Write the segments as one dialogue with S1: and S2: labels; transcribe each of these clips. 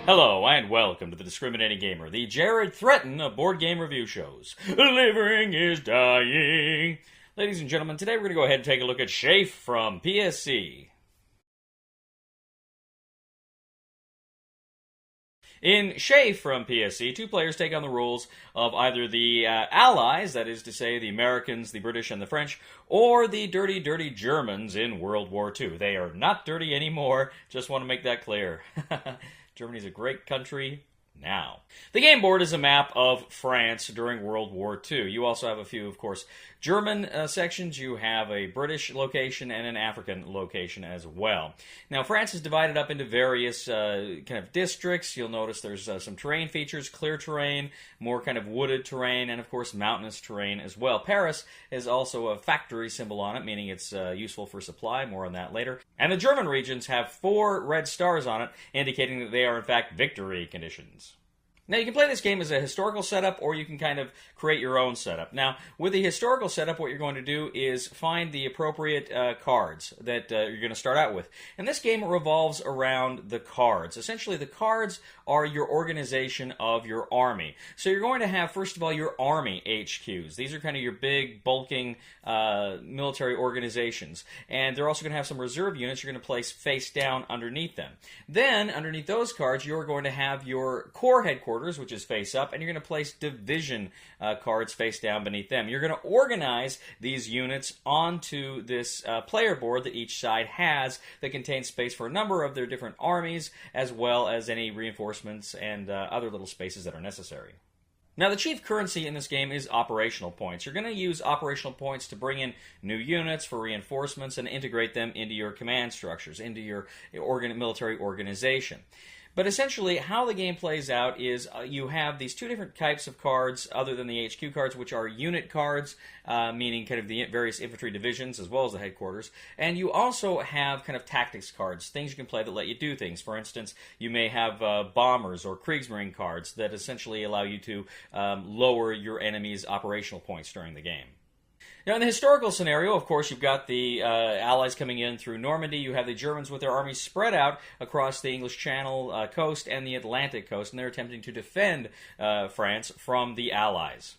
S1: Hello and welcome to the Discriminating Gamer, the Jared Threaten of board game review shows. Living is dying. Ladies and gentlemen, today we're going to go ahead and take a look at Shaef from PSC. In Shaef from PSC, two players take on the roles of either the Allies, that is to say the Americans, the British, and the French, or the dirty, dirty Germans in World War II. They are not dirty anymore, just want to make that clear. Germany's a great country now. The game board is a map of France during World War II. You also have a few, of course, German sections. You have a British location and an African location as well. Now, France is divided up into various kind of districts. You'll notice there's some terrain features, clear terrain, more kind of wooded terrain, and of course mountainous terrain as well. Paris is also a factory symbol on it, meaning it's useful for supply. More on that later. And the German regions have 4 red stars on it, indicating that they are in fact victory conditions. Now, you can play this game as a historical setup, or you can kind of create your own setup. Now, with the historical setup, what you're going to do is find the appropriate cards that you're going to start out with. And this game revolves around the cards. Essentially, the cards are your organization of your army. So you're going to have, first of all, your army HQs. These are kind of your big, bulking military organizations. And they're also going to have some reserve units you're going to place face down underneath them. Then, underneath those cards, you're going to have your core headquarters, which is face up, and you're going to place division cards face down beneath them. You're going to organize these units onto this player board that each side has that contains space for a number of their different armies, as well as any reinforcements and other little spaces that are necessary. Now, the chief currency in this game is operational points. You're going to use operational points to bring in new units for reinforcements and integrate them into your command structures, into your military organization. But essentially, how the game plays out is you have these 2 different types of cards, other than the HQ cards, which are unit cards, meaning kind of the various infantry divisions as well as the headquarters. And you also have kind of tactics cards, things you can play that let you do things. For instance, you may have bombers or Kriegsmarine cards that essentially allow you to lower your enemy's operational points during the game. Now, in the historical scenario, of course, you've got the Allies coming in through Normandy. You have the Germans with their armies spread out across the English Channel coast and the Atlantic coast, and they're attempting to defend France from the Allies.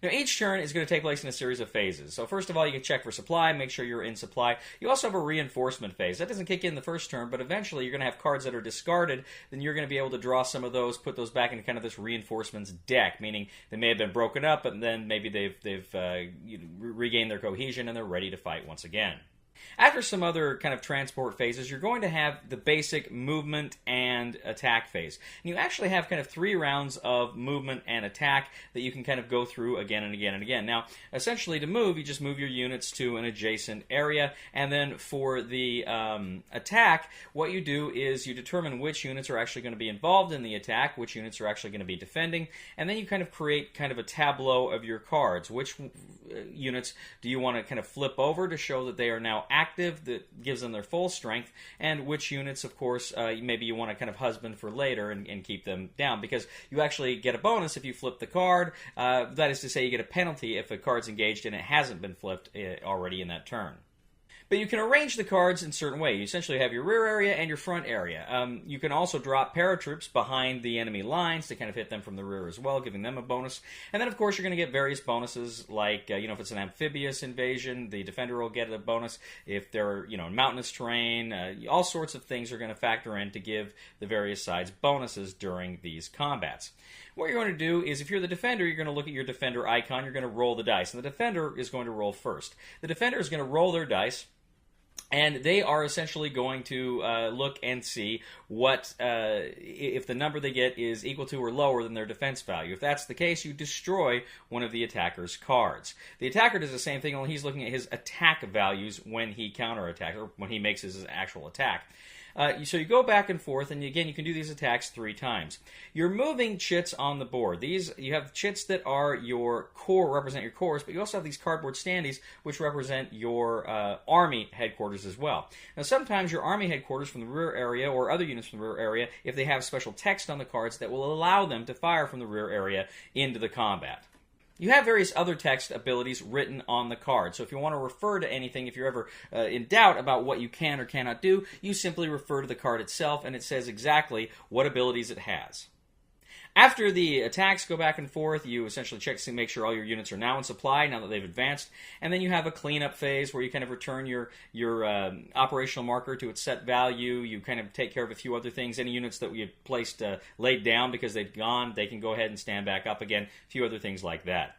S1: Now, each turn is going to take place in a series of phases. So first of all, you can check for supply, make sure you're in supply. You also have a reinforcement phase. That doesn't kick in the first turn, but eventually you're going to have cards that are discarded. Then you're going to be able to draw some of those, put those back into kind of this reinforcements deck, meaning they may have been broken up, but then maybe they've regained their cohesion and they're ready to fight once again. After some other kind of transport phases, you're going to have the basic movement and attack phase. And you actually have kind of 3 rounds of movement and attack that you can kind of go through again and again and again. Now, essentially to move, you just move your units to an adjacent area, and then for the attack, what you do is you determine which units are actually going to be involved in the attack, which units are actually going to be defending, and then you kind of create kind of a tableau of your cards. Which units do you want to kind of flip over to show that they are now active, that gives them their full strength, and which units, of course, maybe you want to kind of husband for later and keep them down, because you actually get a bonus if you flip the card. That is to say, you get a penalty if a card's engaged and it hasn't been flipped already in that turn. But you can arrange the cards in certain ways. You essentially have your rear area and your front area. You can also drop paratroops behind the enemy lines to kind of hit them from the rear as well, giving them a bonus. And then, of course, you're going to get various bonuses, like, if it's an amphibious invasion, the defender will get a bonus. If they're, in mountainous terrain, all sorts of things are going to factor in to give the various sides bonuses during these combats. What you're going to do is, if you're the defender, you're going to look at your defender icon, you're going to roll the dice, and the defender is going to roll first. The defender is going to roll their dice, and they are essentially going to look and see what if the number they get is equal to or lower than their defense value. If that's the case, you destroy one of the attacker's cards. The attacker does the same thing, only he's looking at his attack values when he counterattacks, or when he makes his actual attack. So you go back and forth, and again, you can do these attacks 3 times. You're moving chits on the board. You have chits that are your core, represent your cores, but you also have these cardboard standees, which represent your army headquarters as well. Now, sometimes your army headquarters from the rear area, or other units from the rear area, if they have special text on the cards that will allow them to fire from the rear area into the combat. You have various other text abilities written on the card. So if you want to refer to anything, if you're ever in doubt about what you can or cannot do, you simply refer to the card itself, and it says exactly what abilities it has. After the attacks go back and forth, you essentially check to make sure all your units are now in supply, now that they've advanced, and then you have a cleanup phase where you kind of return your operational marker to its set value. You kind of take care of a few other things. Any units that we had placed laid down because they'd gone, they can go ahead and stand back up again. A few other things like that.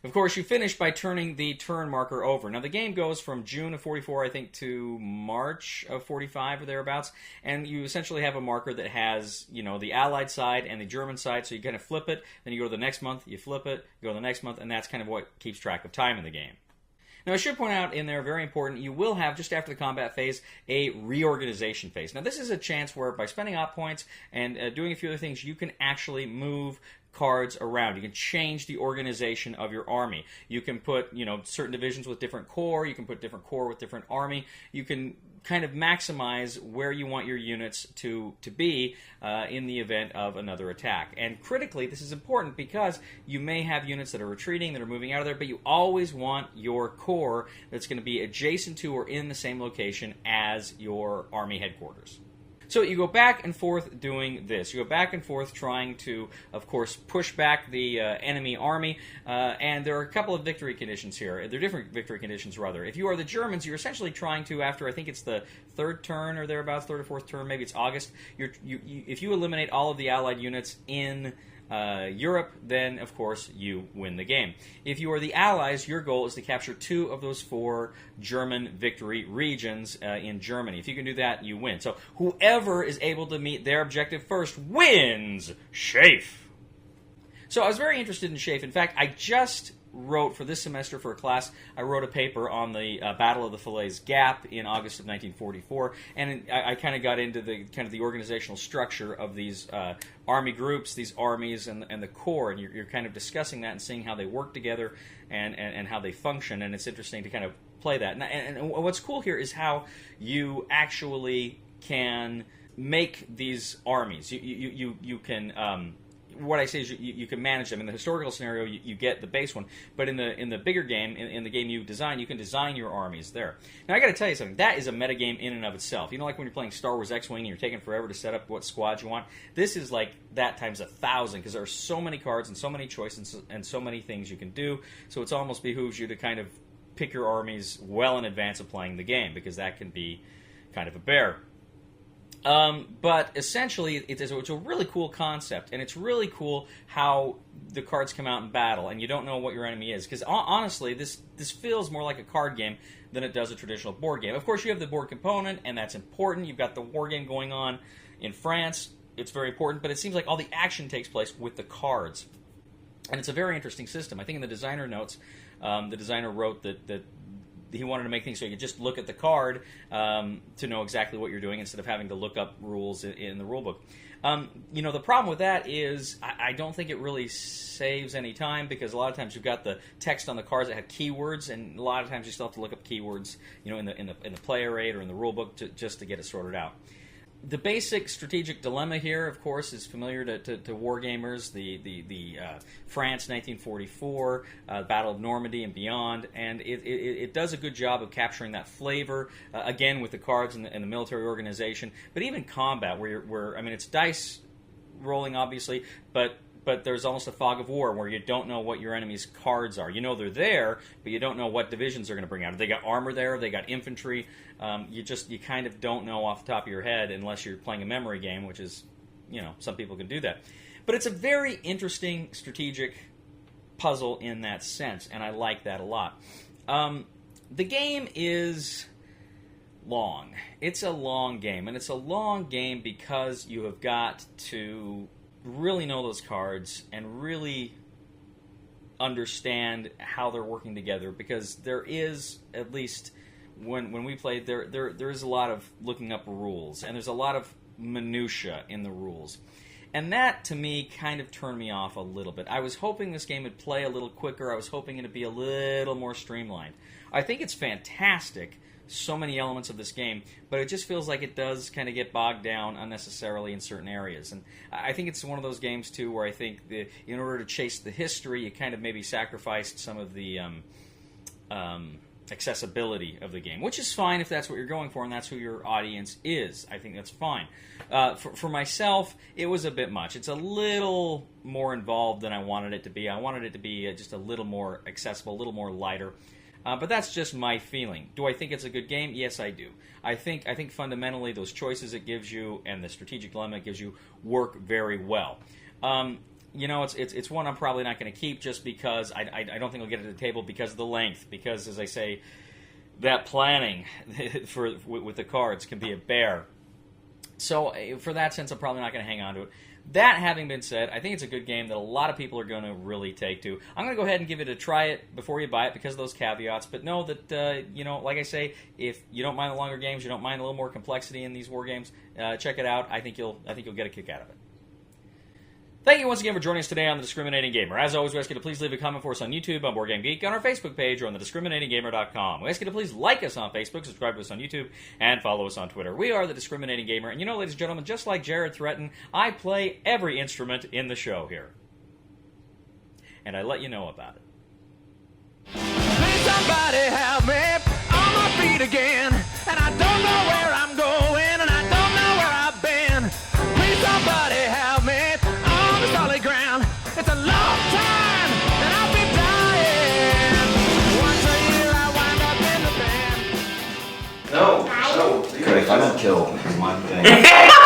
S1: Of course, you finish by turning the turn marker over. Now, the game goes from June of 44, I think, to March of 45 or thereabouts, and you essentially have a marker that has, the Allied side and the German side, so you kind of flip it, then you go to the next month, you flip it, you go to the next month, and that's kind of what keeps track of time in the game. Now, I should point out in there, very important, you will have, just after the combat phase, a reorganization phase. Now, this is a chance where, by spending op points and doing a few other things, you can actually move cards around. You can change the organization of your army. You can put, certain divisions with different corps. You can put different corps with different army. You can kind of maximize where you want your units to be in the event of another attack. And critically, this is important because you may have units that are retreating, that are moving out of there, but you always want your corps that's going to be adjacent to or in the same location as your army headquarters. So you go back and forth doing this. You go back and forth trying to, of course, push back the enemy army, and there are a couple of victory conditions here. They're different victory conditions, rather. If you are the Germans, you're essentially trying to, after I think it's the third turn or thereabouts, third or fourth turn, maybe it's August, if you eliminate all of the Allied units in Europe, then of course you win the game. If you are the Allies, your goal is to capture 2 of those 4 German victory regions in Germany. If you can do that, you win. So whoever is able to meet their objective first wins. Shaef. So I was very interested in Shaef. In fact, I just wrote for this semester for a class, I wrote a paper on the Battle of the Falaise Gap in August of 1944, and I kind of got into the organizational structure of these army groups, these armies, and the corps, and you're kind of discussing that and seeing how they work together and how they function, and it's interesting to kind of play that. And what's cool here is how you actually can make these armies. You can what I say is you can manage them. In the historical scenario, you get the base one, but in the bigger game, in the game you design, you can design your armies there. Now, I got to tell you something. That is a metagame in and of itself. Like when you're playing Star Wars X-Wing and you're taking forever to set up what squads you want? This is like that times 1,000, because there are so many cards and so many choices and so many things you can do, so it almost behooves you to kind of pick your armies well in advance of playing the game, because that can be kind of a bear. But essentially, it's a really cool concept, and it's really cool how the cards come out in battle, and you don't know what your enemy is. Because honestly, this feels more like a card game than it does a traditional board game. Of course, you have the board component, and that's important. You've got the war game going on in France. It's very important, but it seems like all the action takes place with the cards. And it's a very interesting system. I think in the designer notes, the designer wrote that he wanted to make things so you could just look at the card to know exactly what you're doing instead of having to look up rules in the rule book. The problem with that is I don't think it really saves any time, because a lot of times you've got the text on the cards that have keywords, and a lot of times you still have to look up keywords, in the player aid or in the rule book just to get it sorted out. The basic strategic dilemma here, of course, is familiar to wargamers. The France 1944, Battle of Normandy and beyond, and it does a good job of capturing that flavor, again with the cards and the military organization, but even combat, where it's dice rolling, obviously, but there's almost a fog of war where you don't know what your enemy's cards are. They're there, but you don't know what divisions they're going to bring out. Have they got armor there? Have they got infantry? You kind of don't know off the top of your head unless you're playing a memory game, which is, some people can do that. But it's a very interesting strategic puzzle in that sense, and I like that a lot. The game is long. It's a long game, and it's a long game because you have got to really know those cards and really understand how they're working together, because there is, at least when we played, there is a lot of looking up rules, and there's a lot of minutia in the rules, and that to me kind of turned me off a little bit. I was hoping this game would play a little quicker. I was hoping it would be a little more streamlined. I think it's fantastic so many elements of this game, but it just feels like it does kind of get bogged down unnecessarily in certain areas. And I think it's one of those games, too, where I think in order to chase the history, you kind of maybe sacrificed some of the accessibility of the game, which is fine if that's what you're going for and that's who your audience is. I think that's fine. For myself, it was a bit much. It's a little more involved than I wanted it to be. I wanted it to be just a little more accessible, a little more lighter. But that's just my feeling. Do I think it's a good game? Yes, I do. I think fundamentally those choices it gives you and the strategic dilemma it gives you work very well. It's one I'm probably not going to keep just because I don't think I'll get it to the table because of the length. Because, as I say, that planning with the cards can be a bear. So for that sense, I'm probably not going to hang on to it. That having been said, I think it's a good game that a lot of people are going to really take to. I'm going to go ahead and give it a try it before you buy it because of those caveats. But know that, like I say, if you don't mind the longer games, you don't mind a little more complexity in these war games, check it out. I think you'll get a kick out of it. Thank you once again for joining us today on The Discriminating Gamer. As always, we ask you to please leave a comment for us on YouTube, on Board Game Geek, on our Facebook page, or on thediscriminatinggamer.com. We ask you to please like us on Facebook, subscribe to us on YouTube, and follow us on Twitter. We are The Discriminating Gamer, and ladies and gentlemen, just like Jared threatened, I play every instrument in the show here. And I let you know about it.
S2: Please somebody help me on my feet again, and I don't know where I'm going, and I don't know where I've been. Please somebody help me on the solid ground. It's a long time, and I'll be dying. Once a year I wind up in the band.
S3: No.
S4: Cody, if I don't kill, is my thing.